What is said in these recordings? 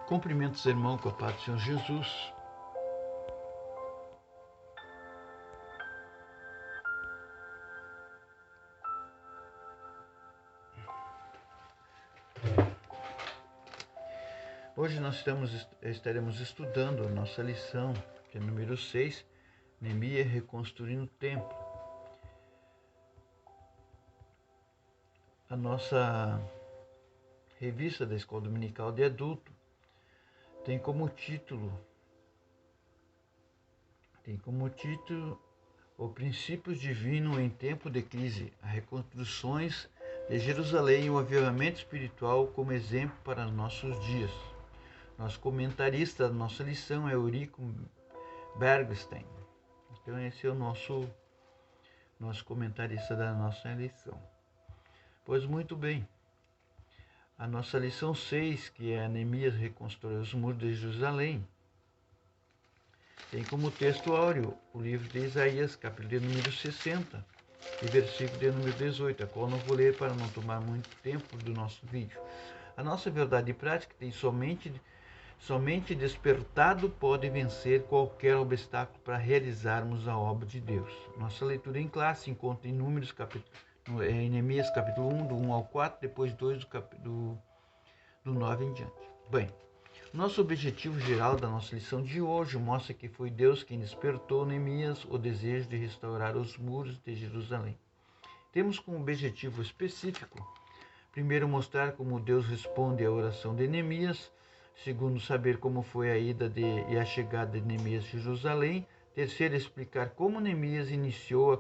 Cumprimentos, irmão, com a paz do Senhor Jesus. Hoje nós estaremos estudando a nossa lição, que é número 6, Neemias reconstruindo o templo. A nossa revista da Escola Dominical de Adulto tem como título O Princípio Divino em Tempo de Crise, as reconstruções de Jerusalém e o avivamento espiritual como exemplo para nossos dias. Nosso comentarista da nossa lição é Eurico Bergstein. Então esse é o nosso comentarista da nossa lição. Pois muito bem, a nossa lição 6, que é Neemias reconstruiu os muros de Jerusalém, tem como texto áureo o livro de Isaías, capítulo de número 60, e versículo de número 18, a qual não vou ler para não tomar muito tempo do nosso vídeo. A nossa verdade prática tem somente despertado pode vencer qualquer obstáculo para realizarmos a obra de Deus. Nossa leitura em classe encontra em Números, em Neemias capítulo 1, do 1 ao 4, depois 2 do 9 em diante. Bem, nosso objetivo geral da nossa lição de hoje mostra que foi Deus quem despertou Neemias o desejo de restaurar os muros de Jerusalém. Temos como objetivo específico, primeiro, mostrar como Deus responde à oração de Neemias, segundo, saber como foi a ida e a chegada de Neemias a Jerusalém, terceiro, explicar como Neemias iniciou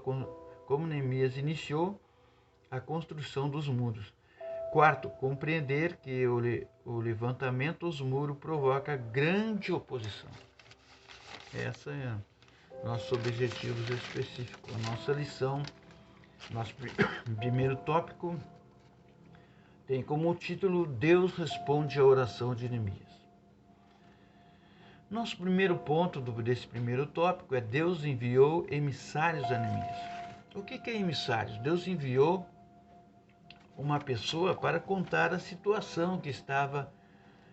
a construção dos muros. Quarto, compreender que o levantamento dos muros provoca grande oposição. Essa é nossos objetivos específicos. A nossa lição, nosso primeiro tópico, tem como título Deus responde à oração de Neemias. Nosso primeiro ponto desse primeiro tópico é Deus enviou emissários a Neemias. O que é emissários? Deus enviou uma pessoa para contar a situação que estava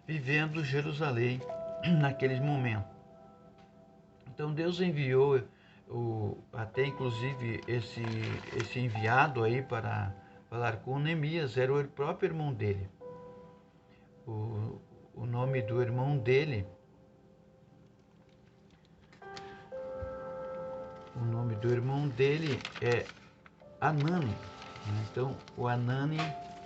vivendo Jerusalém naquele momento. Então Deus enviou até inclusive esse enviado aí para falar com Neemias, era o próprio irmão dele. O nome do irmão dele, é Anani. Então, o Anani,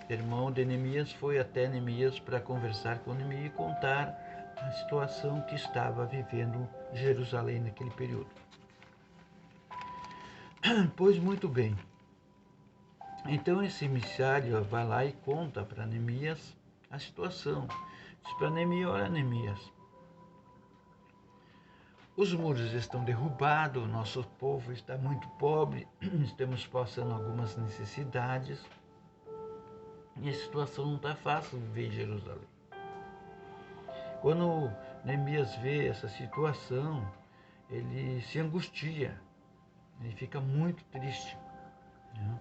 irmão de Neemias, foi até Neemias para conversar com Neemias e contar a situação que estava vivendo Jerusalém naquele período. Pois muito bem. Então esse emissário vai lá e conta para Neemias a situação. Diz para Neemias: olha, Neemias, os muros estão derrubados, nosso povo está muito pobre, estamos passando algumas necessidades e a situação não está fácil de viver em Jerusalém. Quando Neemias vê essa situação, ele se angustia, ele fica muito triste. Né?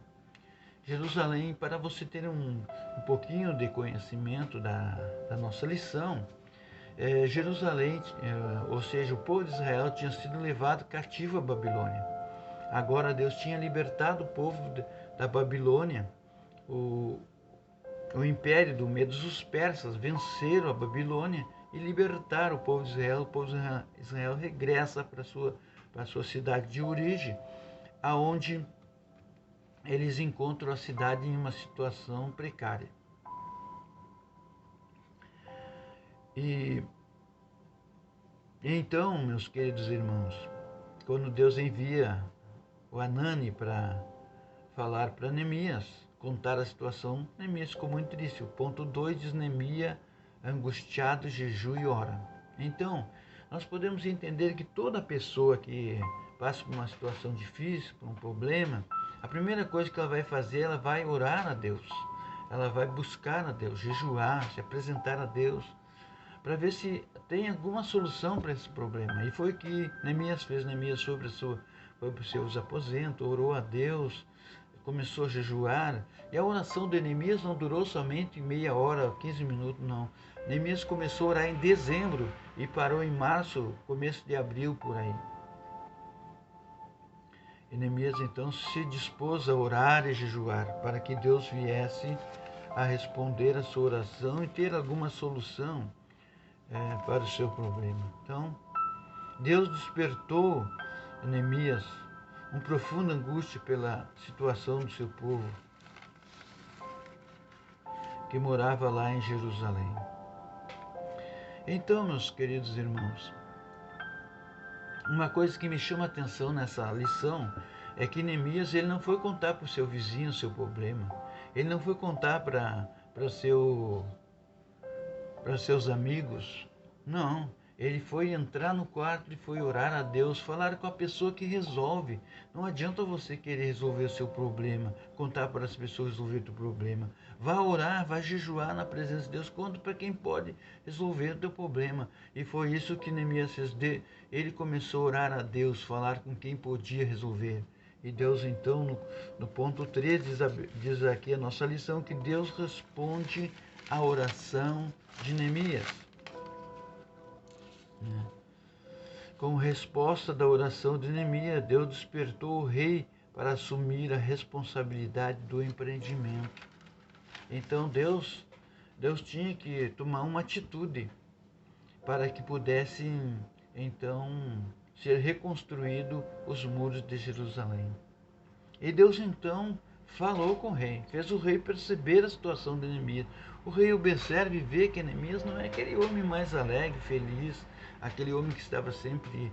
Jerusalém, para você ter um pouquinho de conhecimento da nossa lição, Jerusalém, ou seja, o povo de Israel tinha sido levado cativo à Babilônia. Agora Deus tinha libertado o povo da Babilônia. O império do Medo dos persas venceram a Babilônia e libertaram o povo de Israel. O povo de Israel regressa para a sua cidade de origem, aonde eles encontram a cidade em uma situação precária. E então, meus queridos irmãos, quando Deus envia o Anani para falar para Neemias, contar a situação, Neemias ficou muito triste. O ponto 2 diz: Neemias, angustiado, jejua e ora. Então, nós podemos entender que toda pessoa que passa por uma situação difícil, por um problema, a primeira coisa que ela vai fazer, ela vai orar a Deus. Ela vai buscar a Deus, jejuar, se apresentar a Deus, para ver se tem alguma solução para esse problema. E foi o que Neemias fez. Neemias foi para os seus aposentos, orou a Deus, começou a jejuar, e a oração de Neemias não durou somente meia hora, 15 minutos, não. Neemias começou a orar em dezembro e parou em março, começo de abril, por aí. E Neemias então se dispôs a orar e jejuar, para que Deus viesse a responder a sua oração e ter alguma solução para o seu problema. Então, Deus despertou em Neemias uma profunda angústia pela situação do seu povo que morava lá em Jerusalém. Então, meus queridos irmãos, uma coisa que me chama a atenção nessa lição é que Neemias ele não foi contar para o seu vizinho o seu problema. Ele não foi contar para seus amigos. Não. Ele foi entrar no quarto e foi orar a Deus, falar com a pessoa que resolve. Não adianta você querer resolver o seu problema, contar para as pessoas resolver o teu problema. Vá orar, vá jejuar na presença de Deus, conta para quem pode resolver o teu problema. E foi isso que Neemias fez. Ele começou a orar a Deus, falar com quem podia resolver. E Deus então, no ponto 3, diz aqui a nossa lição, que Deus responde à oração de Neemias. Como resposta da oração de Neemias, Deus despertou o rei para assumir a responsabilidade do empreendimento. Então Deus tinha que tomar uma atitude para que pudessem então ser reconstruídos os muros de Jerusalém. E Deus então falou com o rei, fez o rei perceber a situação de Neemias. O rei observa e vê que Neemias não é aquele homem mais alegre, feliz, aquele homem que estava sempre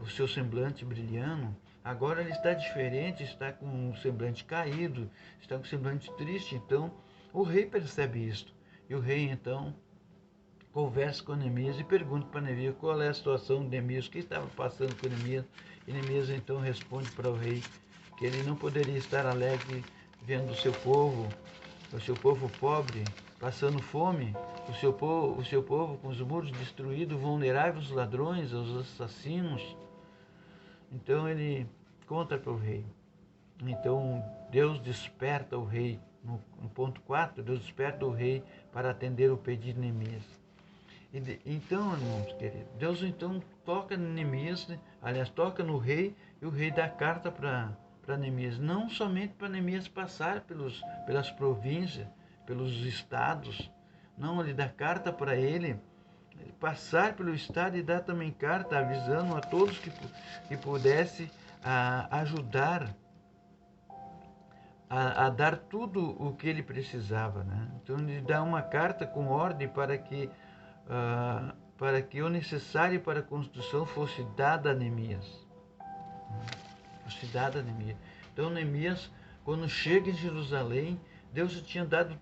o seu semblante brilhando. Agora ele está diferente, está com o semblante caído, está com o semblante triste. Então o rei percebe isto. E o rei então conversa com Neemias e pergunta para Neemias qual é a situação de Neemias, o que estava passando com Neemias. E Neemias então responde para o rei que ele não poderia estar alegre vendo o seu povo pobre, passando fome, o seu povo com os muros destruídos, vulnerável aos ladrões, aos assassinos. Então ele conta para o rei. Então Deus desperta o rei, no ponto 4, Deus desperta o rei para atender o pedido de Neemias. Então, irmãos queridos, Deus então toca em Neemias, aliás, toca no rei, e o rei dá carta para Neemias, não somente para Neemias passar pelas províncias, pelos estados, não, ele dá carta para ele passar pelo estado e dá também carta avisando a todos que pudesse ajudar a dar tudo o que ele precisava, né? Então ele dá uma carta com ordem para que o necessário para a construção fosse dado a Neemias. Então Neemias, quando chega em Jerusalém, Deus já tinha dado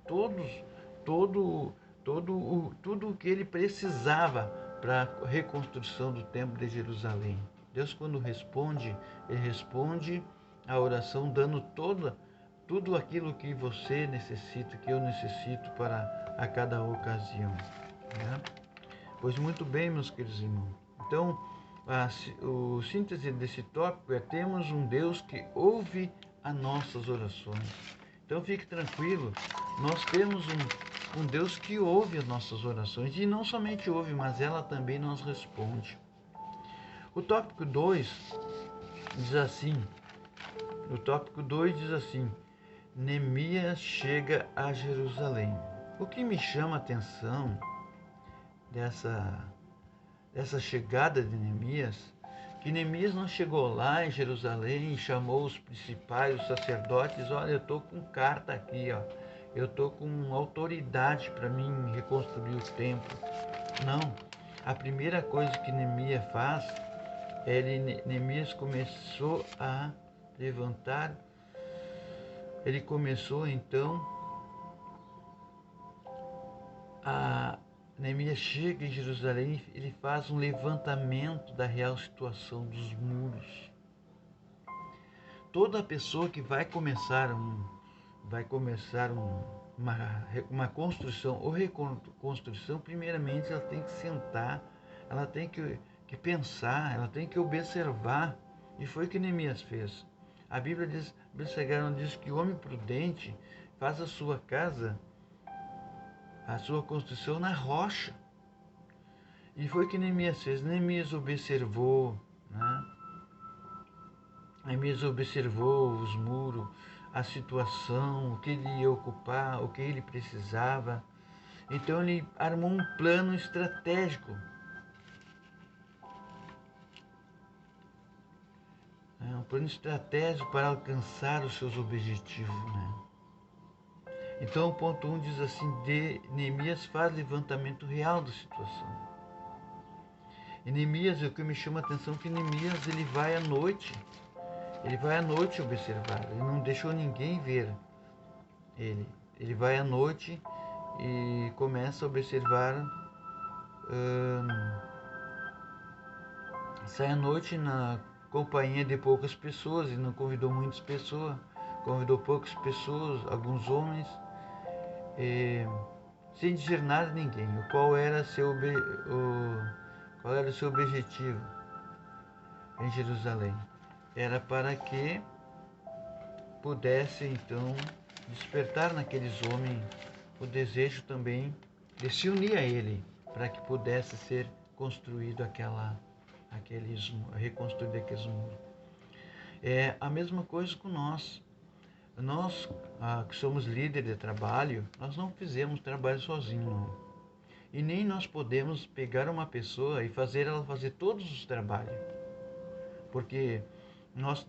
tudo o que ele precisava para a reconstrução do templo de Jerusalém. Deus, quando responde, ele responde a oração dando tudo aquilo que você necessita, que eu necessito para a cada ocasião, né? Pois muito bem, meus queridos irmãos. Então, o síntese desse tópico é: temos um Deus que ouve as nossas orações. Então fique tranquilo, nós temos um Deus que ouve as nossas orações, e não somente ouve, mas ela também nos responde. O tópico 2 diz assim, Neemias chega a Jerusalém. O que me chama a atenção dessa chegada de Neemias, que Neemias não chegou lá em Jerusalém e chamou os principais, os sacerdotes: olha, eu estou com carta aqui, ó, eu estou com autoridade para mim reconstruir o templo. Não, a primeira coisa que Neemias faz, Neemias começou a levantar, ele começou então Neemias chega em Jerusalém, ele faz um levantamento da real situação dos muros. Toda pessoa que vai começar uma construção ou reconstrução, primeiramente ela tem que sentar, ela tem que pensar, ela tem que observar. E foi o que Neemias fez. A Bíblia Sagrada diz que o homem prudente faz a sua casa, a sua construção na rocha. E foi que Neemias fez. Neemias observou, né? Neemias observou os muros, a situação, o que ele ia ocupar, o que ele precisava. Então ele armou um plano estratégico, né? Um plano estratégico para alcançar os seus objetivos, né? Então o ponto 1 diz assim, Neemias faz levantamento real da situação. E Neemias, o que me chama a atenção é que Neemias ele vai à noite observar, ele não deixou ninguém ver ele. Ele vai à noite e começa a observar, sai à noite na companhia de poucas pessoas, e não convidou muitas pessoas, convidou poucas pessoas, alguns homens, sem dizer nada a ninguém. Qual era o seu objetivo em Jerusalém? Era para que pudesse então despertar naqueles homens o desejo também de se unir a ele, para que pudesse ser construído reconstruído aqueles muros. É a mesma coisa com nós. Nós que somos líderes de trabalho, nós não fizemos trabalho sozinhos, não. E nem nós podemos pegar uma pessoa e fazer ela fazer todos os trabalhos. Porque nós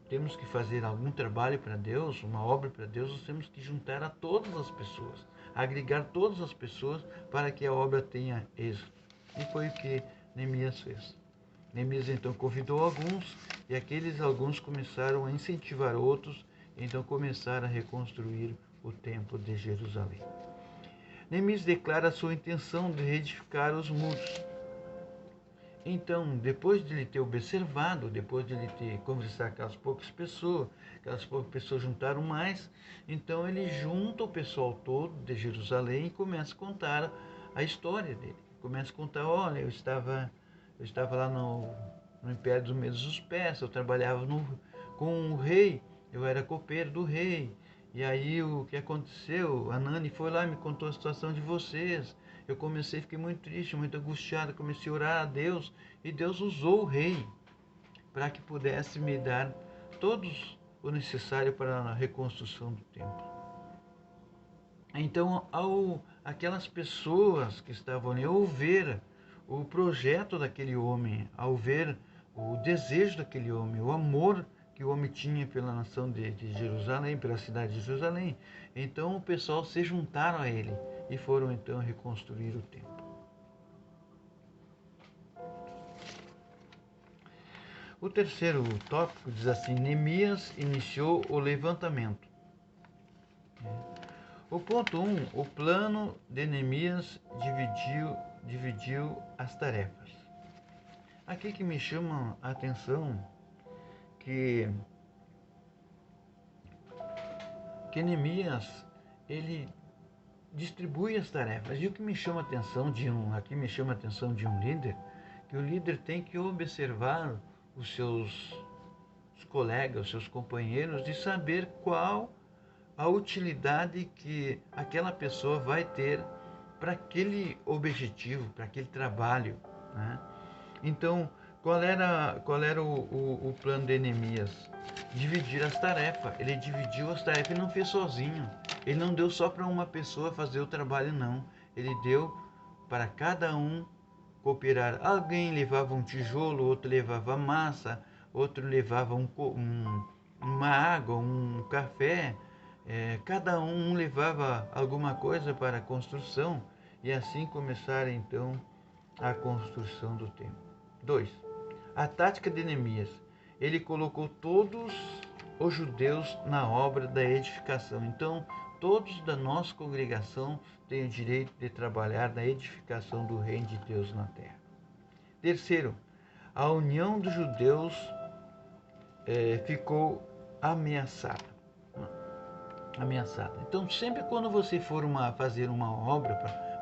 temos que fazer algum trabalho para Deus, uma obra para Deus, nós temos que juntar a todas as pessoas, agregar todas as pessoas para que a obra tenha êxito. E foi o que Neemias fez. Neemias então convidou alguns, e aqueles alguns começaram a incentivar outros, então começaram a reconstruir o templo de Jerusalém. Neemias declara a sua intenção de reedificar os muros. Então, depois de ele ter observado, depois de ele ter conversado com aquelas poucas pessoas juntaram mais, então ele junta o pessoal todo de Jerusalém e começa a contar a história dele. Começa a contar, olha, eu estava lá no Império dos Medos dos Persas, eu trabalhava com o rei, eu era copeiro do rei. E aí o que aconteceu? A Nani foi lá e me contou a situação de vocês. Eu fiquei muito triste, muito angustiado, comecei a orar a Deus, e Deus usou o rei para que pudesse me dar todos o necessário para a reconstrução do templo. Então, aquelas pessoas que estavam ali, ao ver o projeto daquele homem, ao ver o desejo daquele homem, o amor que o homem tinha pela nação de Jerusalém, pela cidade de Jerusalém, então o pessoal se juntaram a ele e foram então reconstruir o templo. O terceiro tópico diz assim, Neemias iniciou o levantamento. O ponto 1, o plano de Neemias dividiu as tarefas. Aqui que me chama a atenção que Neemias, ele distribui as tarefas. E o que me chama a atenção de um líder, que o líder tem que observar os seus colegas, os seus companheiros, e saber qual a utilidade que aquela pessoa vai ter para aquele objetivo, para aquele trabalho, né? Então, qual era o plano de Neemias? Dividir as tarefas. Ele dividiu as tarefas e não fez sozinho. Ele não deu só para uma pessoa fazer o trabalho, não. Ele deu para cada um cooperar. Alguém levava um tijolo, outro levava massa, outro levava uma água, um café. Cada um levava alguma coisa para a construção, e assim começaram então a construção do templo. 2. A tática de Neemias. Ele colocou todos os judeus na obra da edificação. Então, todos da nossa congregação têm o direito de trabalhar na edificação do reino de Deus na terra. 3. A união dos judeus ficou ameaçada. Então, sempre quando você for fazer uma obra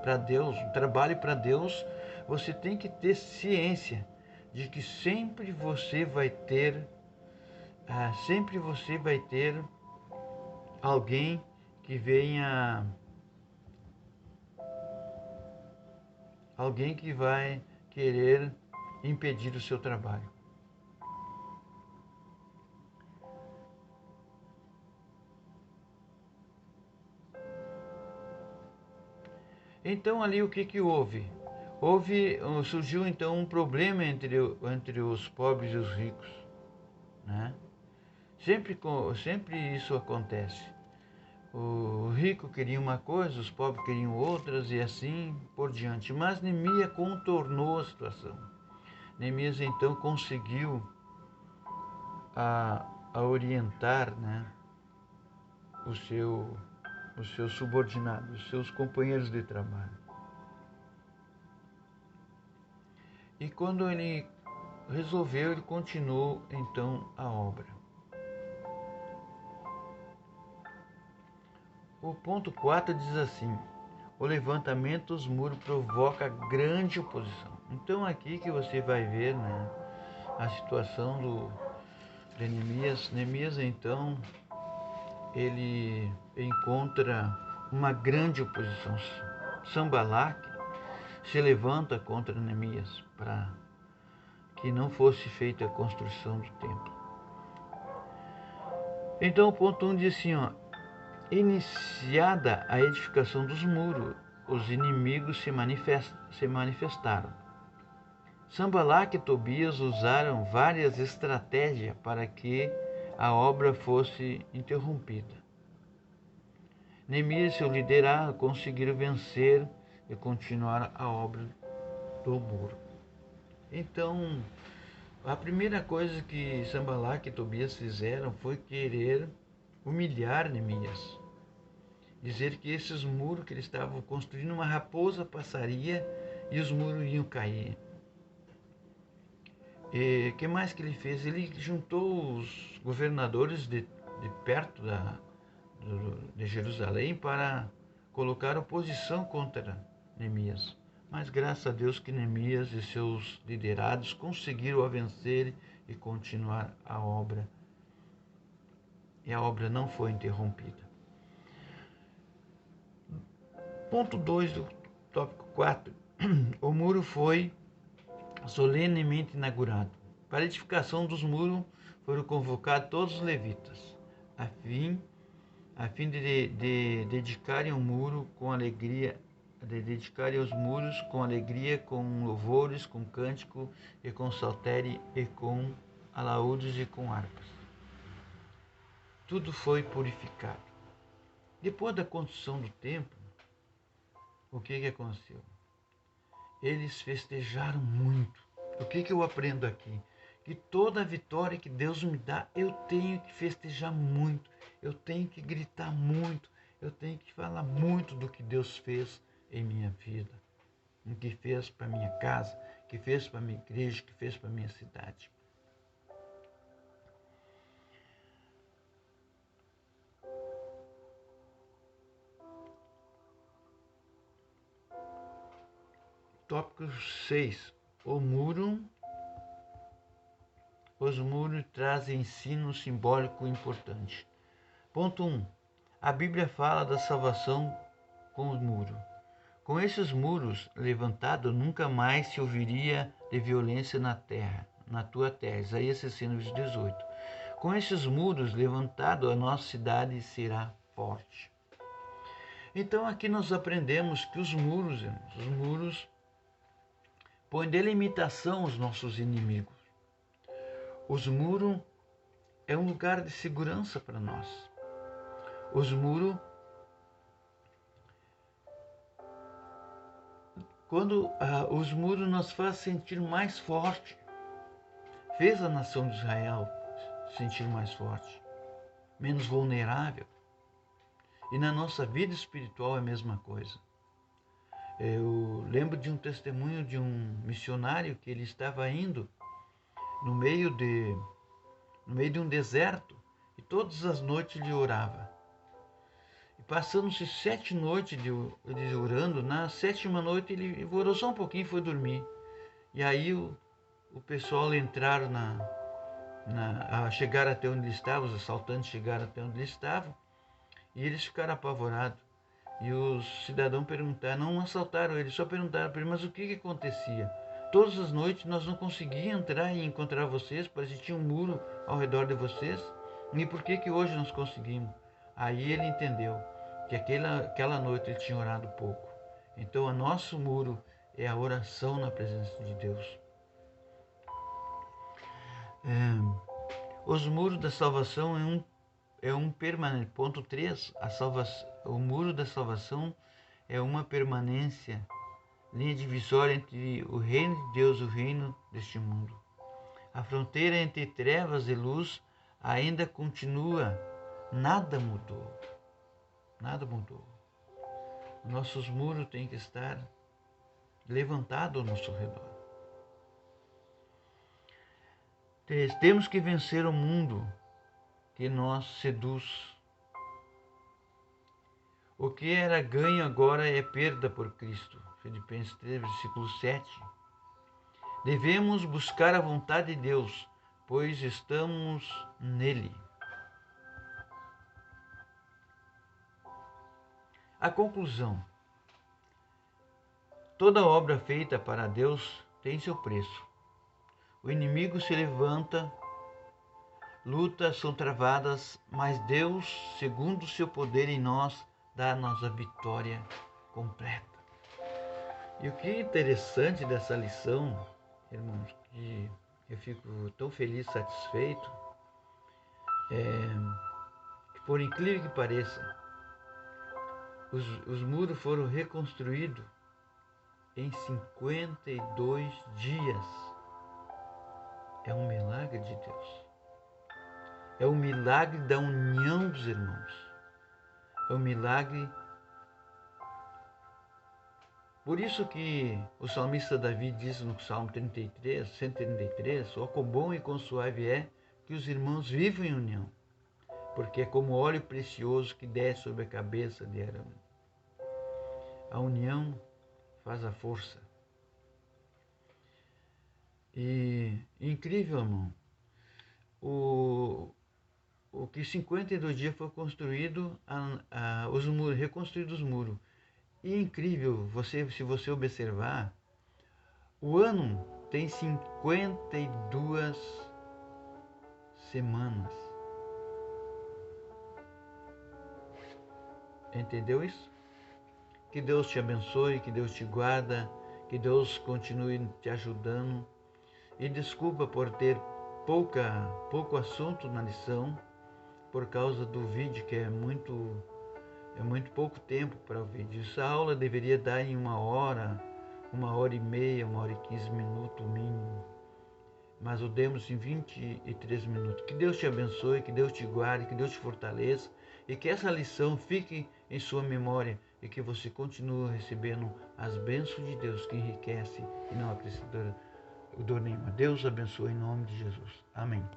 para Deus, um trabalho para Deus, você tem que ter ciência de que sempre você vai ter sempre você vai ter alguém que venha, alguém que vai querer impedir o seu trabalho. Então ali o que houve? Surgiu então um problema entre os pobres e os ricos, né? Sempre isso acontece. O rico queria uma coisa, os pobres queriam outras e assim por diante. Mas Neemias contornou a situação. Neemias então conseguiu a orientar, né, os seus subordinados, os seus companheiros de trabalho. E quando ele resolveu, ele continuou então a obra. O ponto 4 diz assim: o levantamento dos muros provoca grande oposição. Então aqui que você vai ver, né, a situação de Neemias. Neemias então ele encontra uma grande oposição. Sanbalaque se levanta contra Neemias para que não fosse feita a construção do templo. Então o ponto 1 diz assim, ó: iniciada a edificação dos muros, os inimigos se manifestaram. Sanbalaque e Tobias usaram várias estratégias para que a obra fosse interrompida. Neemias e seu liderado conseguiram vencer e continuar a obra do muro. Então, a primeira coisa que Sanbalaque e Tobias fizeram foi querer humilhar Neemias. Dizer que esses muros que eles estavam construindo, uma raposa passaria e os muros iam cair. E o que mais que ele fez? Ele juntou os governadores de perto de Jerusalém para colocar oposição contra Neemias. Mas graças a Deus que Neemias e seus liderados conseguiram a vencer e continuar a obra. E a obra não foi interrompida. Ponto 2 do tópico 4. O muro foi solenemente inaugurado. Para a edificação dos muros foram convocados todos os levitas, a fim de dedicarem o muro com alegria, com louvores, com cântico e com saltério e com alaúdes e com harpas. Tudo foi purificado. Depois da construção do templo, o que aconteceu? Eles festejaram muito. O que eu aprendo aqui? Que toda vitória que Deus me dá, eu tenho que festejar muito, eu tenho que gritar muito, eu tenho que falar muito do que Deus fez em minha vida, o que fez para minha casa, que fez para minha igreja, que fez para minha cidade. Tópico 6. Os muros trazem ensino simbólico importante. Ponto 1. A Bíblia fala da salvação com os muros. Com esses muros levantados, nunca mais se ouviria de violência na tua terra. Isaías 60:18. Com esses muros levantados, a nossa cidade será forte. Então aqui nós aprendemos que os muros põem delimitação aos nossos inimigos. Os muros é um lugar de segurança para nós. Os muros, os muros nos fazem sentir mais forte. Fez a nação de Israel sentir mais forte, menos vulnerável. E na nossa vida espiritual é a mesma coisa. Eu lembro de um testemunho de um missionário que ele estava indo no meio de um deserto e todas as noites ele orava. E passando-se 7 noites ele orando, na 7ª noite ele orou só um pouquinho e foi dormir. E aí o pessoal entraram a chegar até onde eles estavam, os assaltantes chegaram até onde eles estavam, e eles ficaram apavorados. E os cidadãos perguntaram, não assaltaram eles, só perguntaram para ele, mas o que acontecia? Todas as noites nós não conseguíamos entrar e encontrar vocês, parecia que tinha um muro ao redor de vocês, e por que hoje nós conseguimos? Aí ele entendeu que aquela noite ele tinha orado pouco. Então o nosso muro é a oração na presença de Deus. Os muros da salvação é um permanente. Ponto 3, o muro da salvação é uma permanência, linha divisória entre o reino de Deus e o reino deste mundo. A fronteira entre trevas e luz ainda continua, nada mudou. Nada mudou. Nossos muros têm que estar levantados ao nosso redor. Temos que vencer o mundo que nos seduz. O que era ganho agora é perda por Cristo. Filipenses 3, versículo 7. Devemos buscar a vontade de Deus, pois estamos nele. A conclusão. Toda obra feita para Deus tem seu preço. O inimigo se levanta, lutas são travadas, mas Deus, segundo o seu poder em nós, dá-nos a vitória completa. E o que é interessante dessa lição, irmãos, que eu fico tão feliz, satisfeito, que por incrível que pareça, os muros foram reconstruídos em 52 dias. É um milagre de Deus. É um milagre da união dos irmãos. É um milagre. Por isso que o salmista Davi diz no Salmo 133, ó, quão bom e quão suave é que os irmãos vivam em união, porque é como óleo precioso que desce sobre a cabeça de Arão. A união faz a força. E incrível, irmão, o que 52 dias foi construído, os muros, reconstruídos os muros. E incrível, se você observar, o ano tem 52 semanas. Entendeu isso? Que Deus te abençoe, que Deus te guarda, que Deus continue te ajudando. E desculpa por ter pouco assunto na lição, por causa do vídeo, que é muito pouco tempo para o vídeo. Essa aula deveria dar em 1 hora, 1h30, 1h15 minutos mínimo. Mas o demos em 23 minutos. Que Deus te abençoe, que Deus te guarde, que Deus te fortaleça e que essa lição fique em sua memória e que você continue recebendo as bênçãos de Deus que enriquece e não acrescenta dor nenhuma. Deus abençoe em nome de Jesus. Amém.